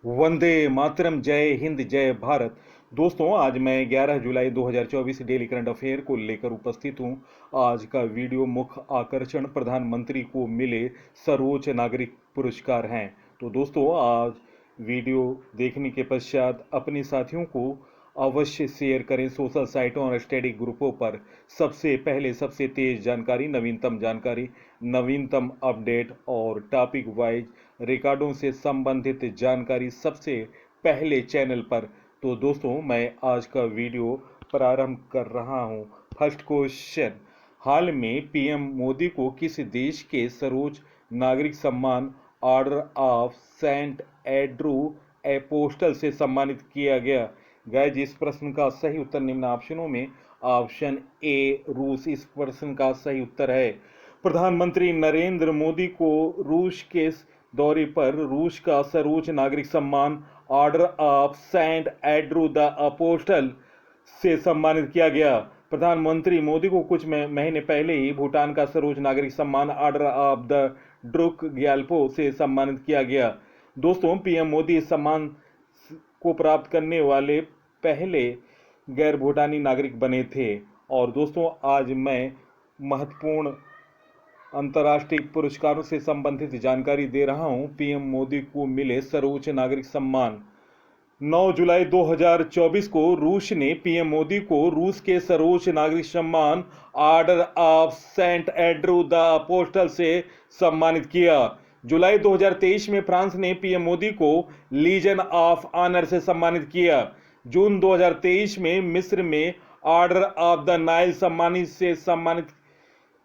वंदे मातरम, जय हिंद, जय भारत। दोस्तों, आज मैं 11 जुलाई 2024 डेली करंट अफेयर को लेकर उपस्थित हूं। आज का वीडियो मुख्य आकर्षण प्रधानमंत्री को मिले सर्वोच्च नागरिक पुरस्कार हैं। तो दोस्तों, आज वीडियो देखने के पश्चात अपने साथियों को अवश्य शेयर करें सोशल साइटों और स्टडी ग्रुपों पर। सबसे पहले सबसे तेज जानकारी, नवीनतम अपडेट और टॉपिक वाइज रिकॉर्डों से संबंधित जानकारी सबसे पहले चैनल पर। तो दोस्तों, मैं आज का वीडियो प्रारंभ कर रहा हूं। फर्स्ट क्वेश्चन, हाल में पीएम मोदी को किस देश के सर्वोच्च नागरिक सम्मान ऑर्डर ऑफ सेंट एड्रू एपोस्टल से सम्मानित किया गया? गाइस, इस प्रश्न का सही उत्तर निम्न ऑप्शनों में ऑप्शन ए रूस इस प्रश्न का सही उत्तर है। प्रधानमंत्री नरेंद्र मोदी को रूस के दौरे पर रूस का सर्वोच्च नागरिक सम्मान order of Saint Andrew the Apostle से सम्मानित किया गया। प्रधानमंत्री मोदी को कुछ महीने पहले ही भूटान का सर्वोच्च नागरिक सम्मान order of the Druk Gyalpo से सम्मानित किया गया। दोस्तों, पीएम मोदी इस सम्मान को प्राप्त करने वाले पहले गैर भूटानी नागरिक बने थे। और दोस्तों, आज मैं महत्वपूर्ण अंतर्राष्ट्रीय पुरस्कारों से संबंधित जानकारी दे रहा हूं। पीएम मोदी को मिले सर्वोच्च नागरिक सम्मान। 9 जुलाई 2024 को रूस ने पीएम मोदी को रूस के सर्वोच्च नागरिक सम्मान order of Saint Andrew the Apostle से सम्मानित किया। जुलाई 2023 में फ्रांस ने पीएम मोदी को लीजन ऑफ ऑनर से सम्मानित किया। जून 2023 में मिस्र में ऑर्डर ऑफ द नाइल सम्मानित से सम्मानित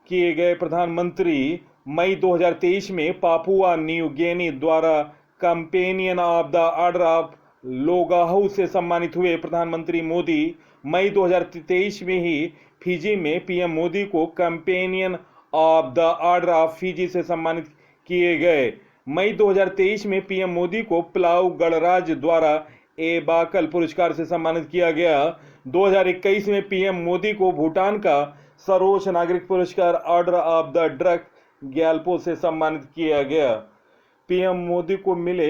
किए गए प्रधानमंत्री मई 2023 में पापुआ न्यू गिनी द्वारा companion of the order of Logohu से सम्मानित हुए। प्रधानमंत्री मोदी मई 2023 में ही फिजी में पीएम मोदी को companion of the order of Fiji से सम्मानित किए गए। मई 2023 में पीएम मोदी को प्लाऊ गणराज्य द्वारा एबाकल पुरस्कार से सम्मानित किया गया। 2021 में पीएम मोदी को भूटान का सर्वोच्च नागरिक पुरस्कार order of the drug Gyalpo से सम्मानित किया गया। पीएम मोदी को मिले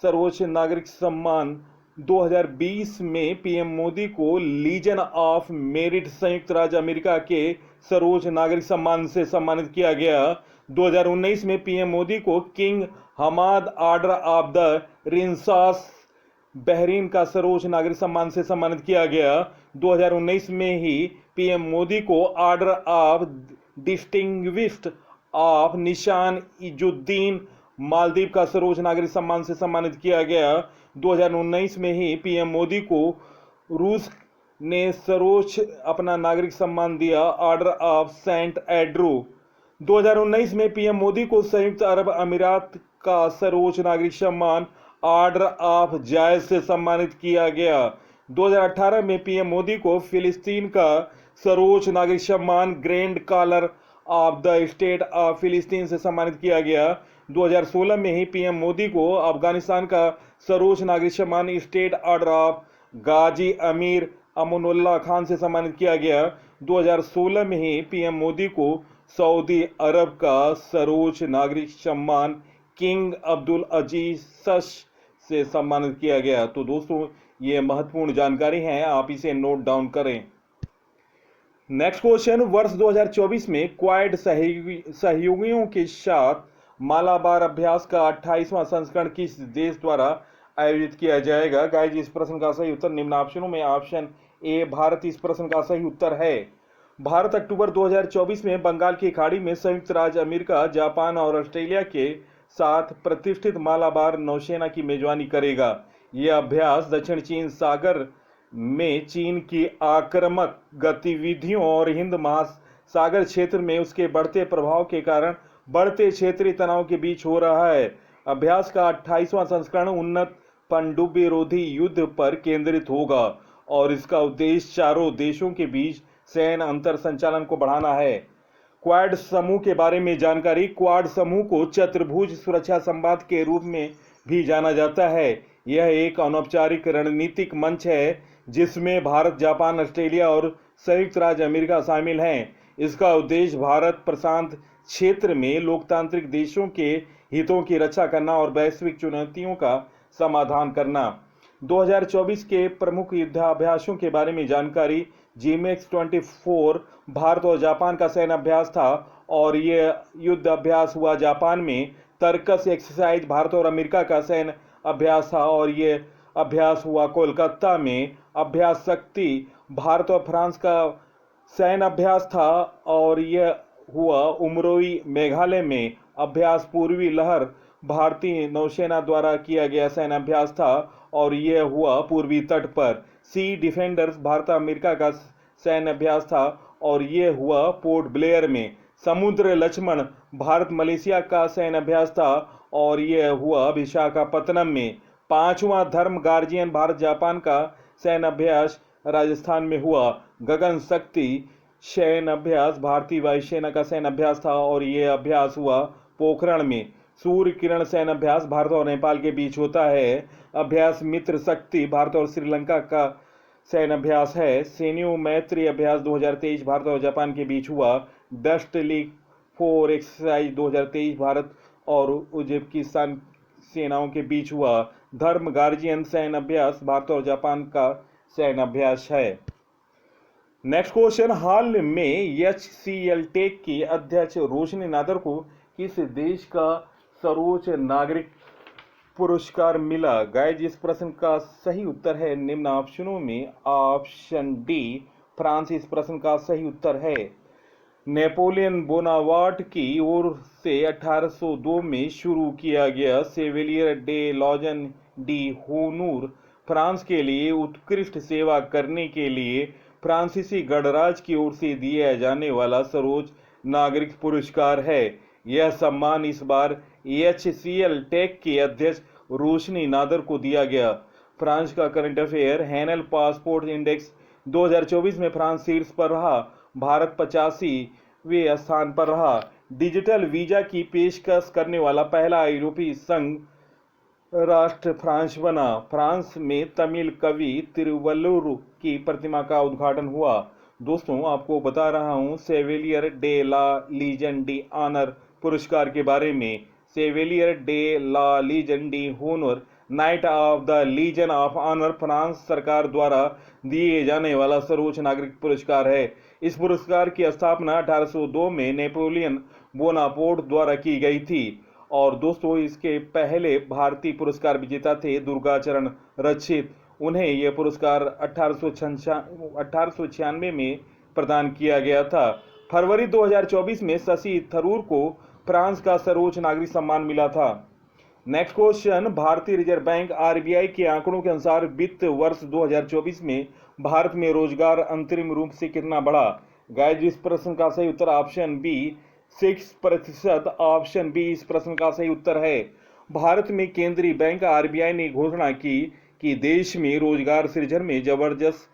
सर्वोच्च नागरिक सम्मान। 2020 में पीएम मोदी को लीजन ऑफ मेरिट संयुक्त राज्य अमेरिका के सर्वोच्च नागरिक सम्मान से सम्मानित किया गया। 2019 में पीएम मोदी को king Hamad order of the Renaissance Bahrain का सर्वोच्च नागरिक सम्मान से सम्मानित किया गया। 2019 में ही पीएम मोदी को ऑर्डर ऑफ डिस्टिंग्विश्ड ऑफ निशान इजुद्दीन मालदीव का सर्वोच्च नागरिक सम्मान से सम्मानित किया गया। 2019 में ही पीएम मोदी को रूस ने सर्वोच्च अपना नागरिक सम्मान दिया, ऑर्डर ऑफ सेंट एड्रू। 2019 में पीएम मोदी को संयुक्त अरब अमीरात का सर्वोच्च नागरिक सम्मान ऑर्डर ऑफ जायज से सम्मानित किया गया। 2018 में पीएम मोदी को फिलिस्तीन का सर्वोच्च नागरिक सम्मान grand collar of the state of फिलिस्तीन से सम्मानित किया गया। 2016 में ही पीएम मोदी को अफगानिस्तान का सर्वोच्च नागरिक सम्मान स्टेट ऑर्डर ऑफ गाजी अमीर अमनुल्लाह खान से सम्मानित किया गया। 2016 में ही पीएम मोदी को सऊदी अरब का सर्वोच्च नागरिक सम्मान किंग अब्दुल अजीज से सम्मानित किया गया। तो दोस्तों, ये महत्वपूर्ण जानकारी है, आप इसे नोट डाउन करें। नेक्स्ट क्वेश्चन, वर्ष 2024 में क्वाड सहयोगियों के साथ मालाबार अभ्यास का 28वां संस्करण किस देश द्वारा आयोजित किया जाएगा? गाइस, इस प्रश्न का सही उत्तर निम्न ऑप्शनों में ऑप्शन ए भारत इस प्रश्न का सही उत्तर है। भारत अक्टूबर 2024 में बंगाल की खाड़ी में संयुक्त राज्य अमेरिका, जापान और ऑस्ट्रेलिया के साथ प्रतिष्ठित मालाबार नौसेना की मेजबानी करेगा। यह अभ्यास दक्षिण चीन सागर में चीन की आक्रामक गतिविधियों और हिंद महासागर क्षेत्र में उसके बढ़ते प्रभाव के कारण बढ़ते क्षेत्रीय तनाव के बीच हो रहा है। अभ्यास का 28वां संस्करण उन्नत पनडुब्बी रोधी युद्ध पर केंद्रित होगा और इसका उद्देश्य चारों देशों के बीच सैन्य अंतर संचालन को बढ़ाना है। क्वाड समूह के बारे में जानकारी। क्वाड समूह को चतुर्भुज सुरक्षा संवाद के रूप में भी जाना जाता है। यह एक अनौपचारिक रणनीतिक मंच है जिसमें भारत, जापान, ऑस्ट्रेलिया और संयुक्त राज्य अमेरिका शामिल हैं। इसका उद्देश्य भारत प्रशांत क्षेत्र में लोकतांत्रिक देशों के हितों की रक्षा करना और वैश्विक चुनौतियों का समाधान करना। 2024 के प्रमुख युद्धाभ्यासों के बारे में जानकारी। GMX 24 भारत और जापान का सैन्य अभ्यास था और यह युद्ध अभ्यास हुआ जापान में। तरकस एक्सरसाइज भारत और अमेरिका का सैन्य अभ्यास था और यह अभ्यास हुआ कोलकाता में। अभ्यास शक्ति भारत और फ्रांस का सैन्य अभ्यास था और यह हुआ उमरोई मेघालय में। अभ्यास पूर्वी लहर भारतीय नौसेना द्वारा किया गया सैन्य अभ्यास था और यह हुआ पूर्वी तट पर। सी डिफेंडर्स भारत अमेरिका का सैन्य अभ्यास था और यह हुआ पोर्ट ब्लेयर में। समुद्र लक्ष्मण भारत मलेशिया का सैन्य अभ्यास था और यह हुआ विशाखापत्तनम में। पांचवा धर्म गार्जियन भारत जापान का सैन्य अभ्यास राजस्थान में हुआ। गगन शक्ति सैन्य अभ्यास भारतीय वायुसेना का सैन्य अभ्यास था और यह अभ्यास हुआ पोखरण में। सूर्य किरण सैन्य अभ्यास भारत और नेपाल के बीच होता है। अभ्यास मित्र शक्ति भारत और श्रीलंका का सैन्य अभ्यास है। सैन्य मैत्री अभ्यास 2023 भारत और जापान के बीच हुआ। डस्ट लीग 4 एक्सरसाइज 2023 भारत और उज्बेकिस्तान सेनाओं के बीच हुआ। धर्म गार्जियन सैन्य अभ्यास भारत और जापान का सैन्य अभ्यास है। नेक्स्ट क्वेश्चन, हाल में HCL टेक की अध्यक्ष रोशनी नादर को किस देश का सर्वोच्च नागरिक पुरस्कार मिला? गाइज, इस प्रश्न का सही उत्तर है निम्न ऑप्शनों में ऑप्शन डी फ्रांस इस प्रश्न का सही उत्तर है। नेपोलियन बोनापार्ट की ओर से 1802 में शुरू किया गया सेवेलियर डे लॉजन डी होनूर फ्रांस के लिए उत्कृष्ट सेवा करने के लिए फ्रांसीसी गणराज्य की ओर से दिया जाने वाला सर्वोच्च नागरिक पुरस्कार है। यह सम्मान इस बार HCL टेक के अध्यक्ष रोशनी नादर को दिया गया। फ्रांस का करंट अफेयर, हैनल पासपोर्ट इंडेक्स 2024 में फ्रांस शीर्ष पर रहा, भारत 85वें स्थान पर रहा। डिजिटल वीजा की पेशकश करने वाला पहला यूरोपीय संघ राष्ट्र फ्रांस बना। फ्रांस में तमिल कवि तिरुवल्लुवर की प्रतिमा का उद्घाटन हुआ। दोस्तों, आपको बता रहा हूं Chevalier de la Legion d' honneur पुरस्कार के बारे में। Chevalier de la Legion d' honneur knight of the Legion of Honour France सरकार द्वारा दिए जाने वाला सर्वोच्च नागरिक पुरस्कार है। इस पुरस्कार की स्थापना 1802 में नेपोलियन बोनापार्ट द्वारा की गई थी और दोस्तों इसके पहले भारतीय पुरस्कार विजेता थे दुर्गाचरण रक्षित। उन्हें यह पुरस्कार 1896 में प्रदान किया गया था। फरवरी 2024 में शशि थरूर को फ्रांस का सर्वोच्च नागरिक सम्मान मिला था। नेक्स्ट क्वेश्चन, भारतीय रिजर्व बैंक RBI के आंकड़ों के अनुसार वित्त वर्ष 2024 में भारत में रोजगार अंतरिम रूप से कितना बढ़ा? गाइस, इस प्रश्न का सही उत्तर ऑप्शन बी 6%। ऑप्शन बी इस प्रश्न का सही उत्तर है। भारत में केंद्रीय बैंक RBI ने घोषणा की कि देश में रोजगार सृजन में जबरदस्त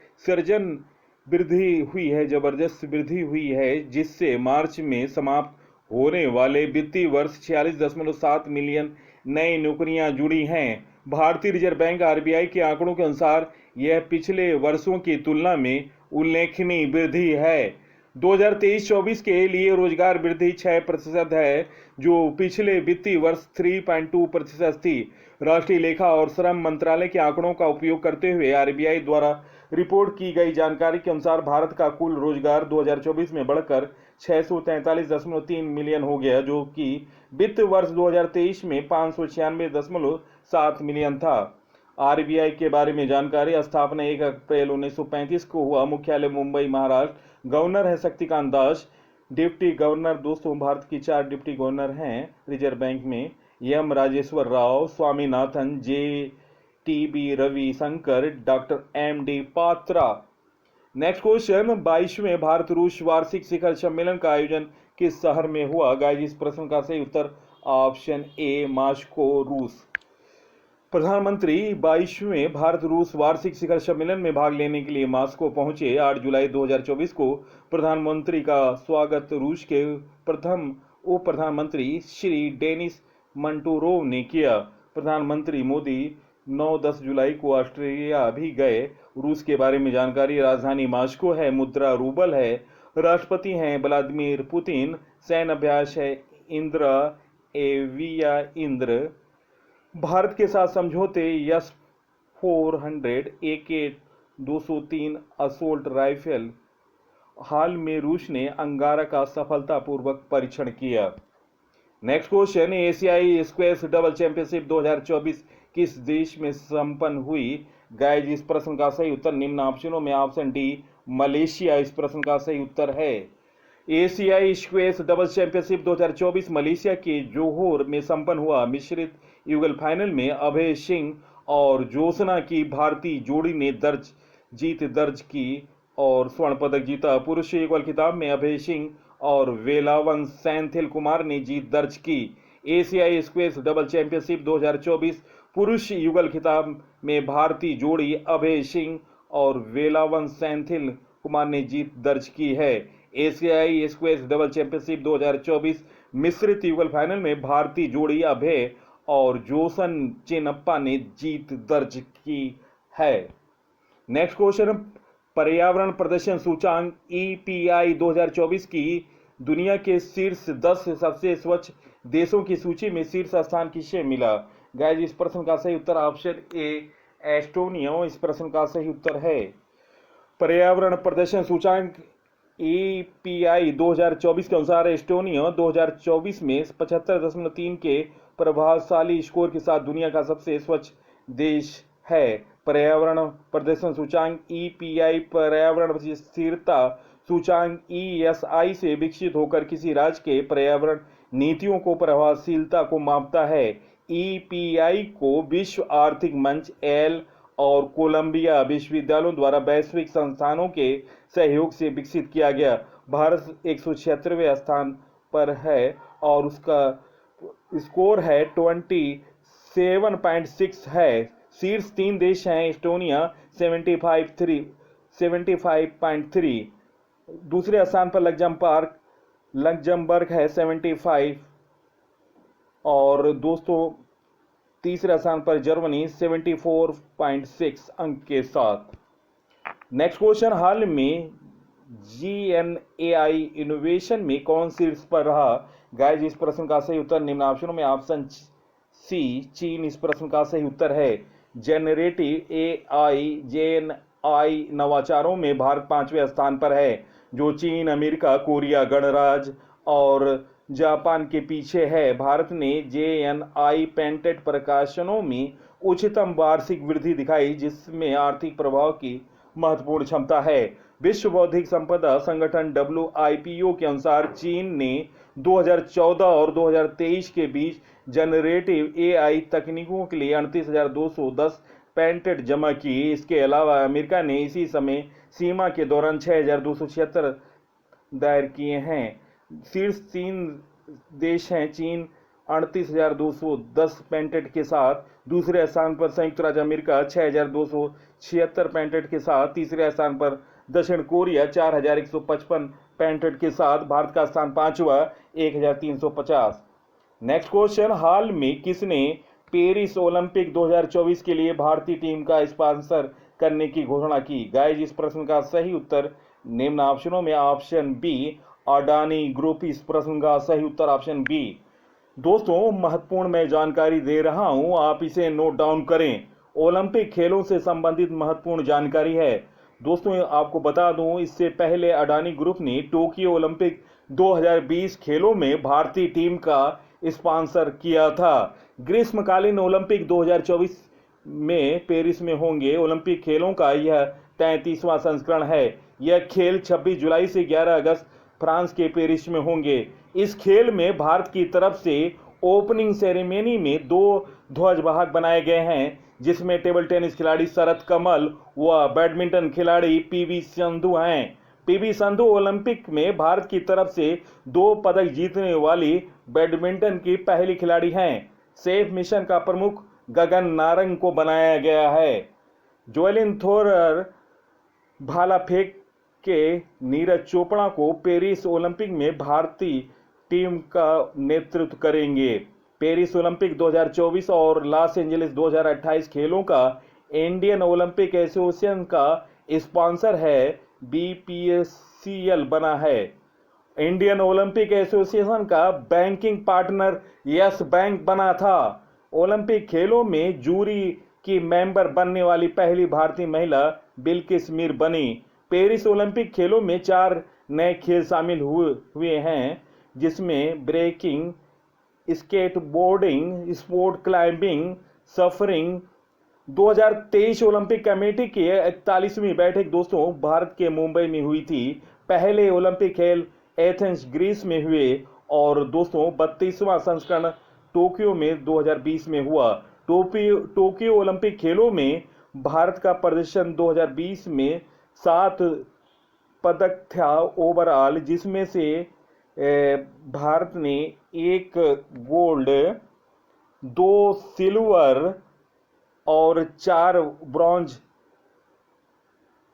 वृद्धि हुई है, जिससे मार्च में समाप्त होने वाले वित्तीय वर्ष 46.7 मिलियन नई नौकरियां जुड़ी हैं। भारतीय रिजर्व बैंक RBI के आंकड़ों के अनुसार यह पिछले वर्षों की तुलना में उल्लेखनीय वृद्धि है। 2023-24 के लिए रोजगार वृद्धि 6% है, जो पिछले वित्तीय वर्ष 3.2% थी। राष्ट्रीय लेखा और श्रम मंत्रालय के आंकड़ों का उपयोग करते हुए RBI द्वारा रिपोर्ट की गई जानकारी के अनुसार भारत का कुल रोजगार 2024 में बढ़कर 643.3 मिलियन हो गया, जो कि वित्त वर्ष 2023 में 596.7 मिलियन था। RBI के बारे में जानकारी, स्थापना 1 अप्रैल 1935 को हुआ, मुख्यालय मुंबई महाराष्ट्र। गवर्नर है शक्तिकांत दास। डिप्टी गवर्नर, दोस्तों भारत की 4 डिप्टी गवर्नर हैं रिजर्व बैंक में। M Rajeshwar Rao, Swaminathan, JTB Ravishankar, doctor MD Patra. Next question, 22वें भारत रूस वार्षिक शिखर सम्मेलन का आयोजन किस शहर में हुआ? गाइस, इस प्रश्न का सही उत्तर ऑप्शन ए मॉस्को, रूस। प्रधानमंत्री 22वें भारत रूस वार्षिक शिखर सम्मेलन में भाग लेने के लिए मॉस्को पहुंचे। 8 जुलाई 2024 को प्रधानमंत्री का स्वागत रूस के प्रथम उप प्रधानमंत्री श्री डेनिस मंटूरोव ने किया। प्रधानमंत्री मोदी 9-10 जुलाई को ऑस्ट्रेलिया भी गए। रूस के बारे में जानकारी, राजधानी मॉस्को है, मुद्रा रूबल है, राष्ट्रपति हैं व्लादिमीर पुतिन, सैन्य अभ्यास है इंद्र एविया इंद्र। भारत के साथ समझौते यस 400 AK-203 असोल्ट राइफल। हाल में रूस ने अंगारा का सफलतापूर्वक परीक्षण किया। नेक्स्ट क्वेश्चन, एशियाई स्क्वैश डबल चैंपियनशिप 2024 किस देश में संपन्न हुई? गाइस, इस प्रश्न का सही उत्तर निम्न ऑप्शनों में ऑप्शन डी मलेशिया इस प्रश्न का सही उत्तर है। एशियाई स्क्वैश डबल चैंपियनशिप 2024 मलेशिया के जोहोर में संपन्न हुआ। मिश्रित युगल फाइनल में अभय सिंह और ज्योत्सना की भारतीय जोड़ी ने जीत दर्ज की और स्वर्ण पदक जीता। पुरुष युगल खिताब में अभय सिंह और वेलावन सैंथिल कुमार ने जीत दर्ज की। एशियाई स्क्वैश डबल चैंपियनशिप 2024 पुरुष युगल खिताब में भारतीय जोड़ी अभय सिंह और वेलावन सैंथिल कुमार ने जीत दर्ज की है। एशियाई स्क्वैश डबल चैंपियनशिप 2024 मिश्रित युगल फाइनल में भारतीय जोड़ी अभय और जोसन चेन्नप्पा ने जीत दर्ज की है। नेक्स्ट क्वेश्चन, पर्यावरण प्रदर्शन सूचांक EPI 2024 की दुनिया के शीर्ष 10 सबसे स्वच्छ देशों की सूची में शीर्ष स्थान किसे मिला? गाइस, इस प्रश्न का सही उत्तर ऑप्शन ए एस्टोनिया इस प्रश्न का सही उत्तर है। पर्यावरण प्रदर्शन सूचांक EPI 2024 के अनुसार एस्टोनिया 2024 में 75.3 के प्रभावशाली स्कोर के साथ दुनिया का सबसे स्वच्छ देश है। पर्यावरण प्रदर्शन सूचांक EPI पर्यावरण स्थिरता सूचांक ESI से विकसित होकर किसी राज्य के पर्यावरण नीतियों को प्रभावशीलता को मापता है। EPI को विश्व आर्थिक मंच एल और कोलंबिया विश्वविद्यालयों द्वारा वैश्विक संस्थानों के सहयोग से विकसित किया गया। भारत 176वें स्थान पर है और उसका स्कोर है 27.6 है। शीर्ष 3 देश हैं एस्टोनिया 75.3, दूसरे स्थान पर लग्जमबर्ग है 75 और दोस्तों तीसरे स्थान पर जर्मनी 74.6 अंक के साथ। नेक्स्ट क्वेश्चन, हाल में GNAI इनोवेशन में कौन शीर्ष पर रहा? गाइस, इस प्रश्न का सही उत्तर निम्न ऑप्शनों में ऑप्शन सी चीन इस प्रश्न का सही उत्तर है। जेनरेटिव AI JNI नवाचारों में भारत 5वें स्थान पर है, जो चीन, अमेरिका, कोरिया गणराज्य और जापान के पीछे है। भारत ने JNI पेटेंट प्रकाशनों में उच्चतम वार्षिक वृद्धि दिखाई, जिसमें आर्थिक प्रभाव की महत्वपूर्ण क्षमता है। विश्व बौद्धिक संपदा संगठन WIPO के अनुसार चीन ने 2014 और 2023 के बीच जनरेटिव AI तकनीकों के लिए 38,210 पेटेंट जमा की। इसके अलावा अमेरिका ने इसी समय सीमा के दौरान 6,276 दायर किए हैं। शीर्ष 3 देश हैं चीन 38,210 पेटेंट के साथ, दूसरे स्थान पर संयुक्त राज्य अमेरिका 6,276 पेटेंट के साथ, तीसरे स्थान पर दक्षिण कोरिया 4,155 पेटेंट के साथ, भारत का स्थान 5वां 1,350। नेक्स्ट क्वेश्चन, हाल में किसने पेरिस ओलंपिक 2024 के लिए भारतीय टीम का स्पॉन्सर करने की घोषणा की? गाइस, इस प्रश्न का सही उत्तर निम्न ऑप्शनों में ऑप्शन बी अडानी ग्रुप इस प्रश्न का सही उत्तर ऑप्शन बी। दोस्तों, महत्वपूर्ण मैं जानकारी दे रहा हूं, आप इसे नोट डाउन करें। ओलंपिक खेलों से संबंधित महत्वपूर्ण जानकारी है। दोस्तों, आपको बता दूं, इससे पहले अडानी ग्रुप ने टोक्यो ओलंपिक 2020 खेलों में भारतीय टीम का स्पॉन्सर किया था। ग्रीष्मकालीन ओलंपिक 2024 में पेरिस में होंगे। ओलंपिक खेलों का यह 33वां संस्करण है। यह खेल 26 जुलाई से 11 अगस्त फ्रांस के पेरिस में होंगे। इस खेल में भारत की तरफ से ओपनिंग सेरेमनी में 2 ध्वजवाहक बनाए गए हैं, जिसमें टेबल टेनिस खिलाड़ी शरत कमल व बैडमिंटन खिलाड़ी PV संधू हैं। PV संधू ओलंपिक में भारत की तरफ से 2 पदक जीतने वाली बैडमिंटन की पहली खिलाड़ी हैं। सेफ मिशन का प्रमुख गगन नारंग को बनाया गया है। जोएलिन थोरर भाला फेंक के नीरज चोपड़ा को पेरिस ओलंपिक में भारतीय टीम का नेतृत्व करेंगे। पेरिस ओलंपिक 2024 और लॉस एंजलिस 2028 खेलों का इंडियन ओलंपिक एसोसिएशन का स्पॉन्सर है। BPCL बना है। इंडियन ओलंपिक एसोसिएशन का बैंकिंग पार्टनर यस बैंक बना था। ओलंपिक खेलों में जूरी की मेंबर बनने वाली पहली भारतीय महिला बिल्किस मीर बनी। पेरिस ओलंपिक खेलों में 4 नए खेल शामिल हुए हैं, जिसमें breaking, skateboarding, sport climbing, surfing. 2023 olympic committee की 41वीं बैठक दोस्तों भारत के मुंबई में हुई थी। पहले ओलंपिक खेल एथेंस ग्रीस में हुए और दोस्तों 32वां संस्करण टोक्यो में 2020 में हुआ। टोक्यो ओलंपिक खेलों में भारत का प्रदर्शन 2020 में 7 पदक था ओवरऑल, जिसमें से भारत ने 1 गोल्ड, 2 सिल्वर और 4 ब्रॉन्ज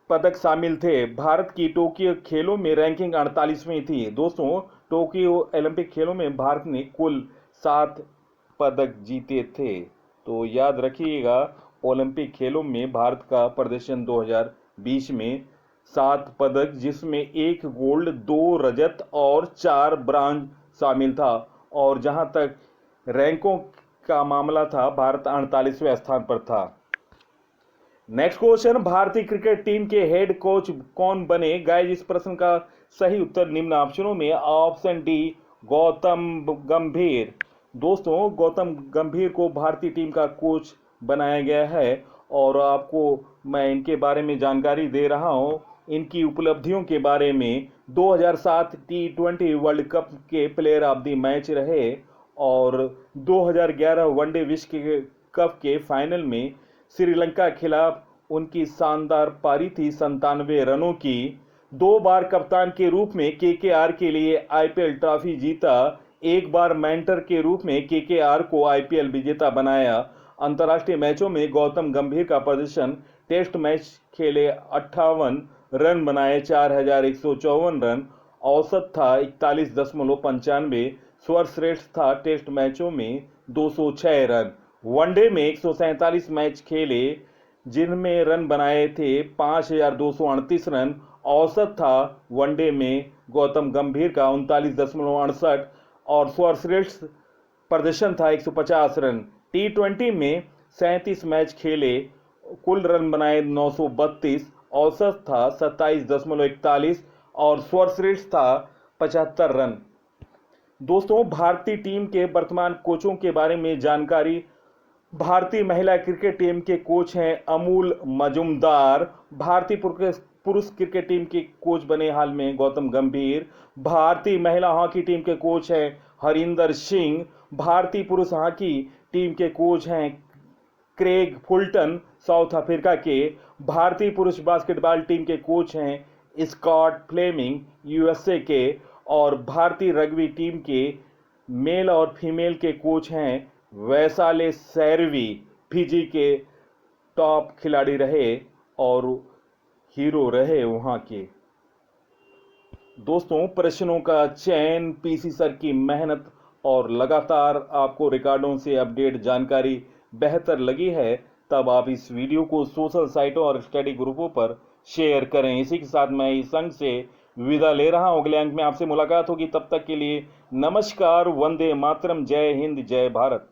पदक शामिल थे। भारत की टोक्यो खेलों में रैंकिंग 48वीं थी। दोस्तों टोक्यो ओलंपिक खेलों में भारत ने कुल 7 पदक जीते थे। तो याद रखिएगा, ओलंपिक खेलों में भारत का प्रदर्शन 2020 में 7 पदक, जिसमें 1 गोल्ड, 2 रजत और 4 ब्रॉन्ज शामिल था। और जहां तक रैंकों का मामला था, भारत 48वें स्थान पर था। नेक्स्ट क्वेश्चन, भारतीय क्रिकेट टीम के हेड कोच कौन बने? गाइस, इस प्रश्न का सही उत्तर निम्न ऑप्शनों में ऑप्शन डी गौतम गंभीर। दोस्तों गौतम गंभीर को भारतीय टीम का कोच बनाया गया है और आपको मैं इनके बारे में जानकारी दे रहा हूं। इनकी उपलब्धियों के बारे में 2007 T20 वर्ल्ड कप के प्लेयर ऑफ द मैच रहे और 2011 वनडे विश्व कप के फाइनल में श्रीलंका के खिलाफ उनकी शानदार पारी थी 97 रनों की। 2 बार कप्तान के रूप में केकेआर के लिए आईपीएल ट्रॉफी जीता। 1 बार मेंटर के रूप में केकेआर को आईपीएल विजेता बनाया। अंतर्राष्ट्रीय मैचों में गौतम गंभीर का प्रदर्शन, टेस्ट मैच खेले 58 रन बनाए, 4154 रन, औसत था 41.95, सर्वश्रेष्ठ था टेस्ट मैचों में 206 रन। वनडे में 147 मैच खेले जिनमें रन बनाए थे 5238 रन, औसत था वनडे में गौतम गंभीर का 39.68 और सर्वश्रेष्ठ प्रदर्शन था 150 रन। T20 में 37 मैच खेले, कुल रन बनाए 932, औसत था 27.41 और सर्वश्रेष्ठ था 75 रन। दोस्तों भारतीय टीम के वर्तमान कोचों के बारे में जानकारी। भारतीय महिला क्रिकेट टीम के कोच हैं अमूल मजुमदार। भारतीय पुरुष क्रिकेट टीम के कोच बने हाल में गौतम गंभीर। भारतीय महिला हॉकी टीम के कोच हैं हरिंदर सिंह। भारतीय पुरुष हॉकी टीम के कोच हैं क्रेग फुलटन साउथ अफ्रीका के। भारतीय पुरुष बास्केटबॉल टीम के कोच हैं स्कॉट फ्लेमिंग यूएसए के। और भारतीय रग्बी टीम के मेल और फीमेल के कोच हैं वैशाले सैरवी। फिजी के टॉप खिलाड़ी रहे और हीरो रहे वहां के। दोस्तों प्रश्नों का चयन, पीसी सर की मेहनत और लगातार आपको रिकॉर्डों से अपडेट जानकारी बेहतर लगी है, तब आप इस वीडियो को सोशल साइटों और स्टडी ग्रुपों पर शेयर करें। इसी के साथ मैं इस अंक से विदा ले रहा हूं। अगले अंक में आपसे मुलाकात होगी, तब तक के लिए नमस्कार, वंदे मातरम, जय हिंद, जय भारत।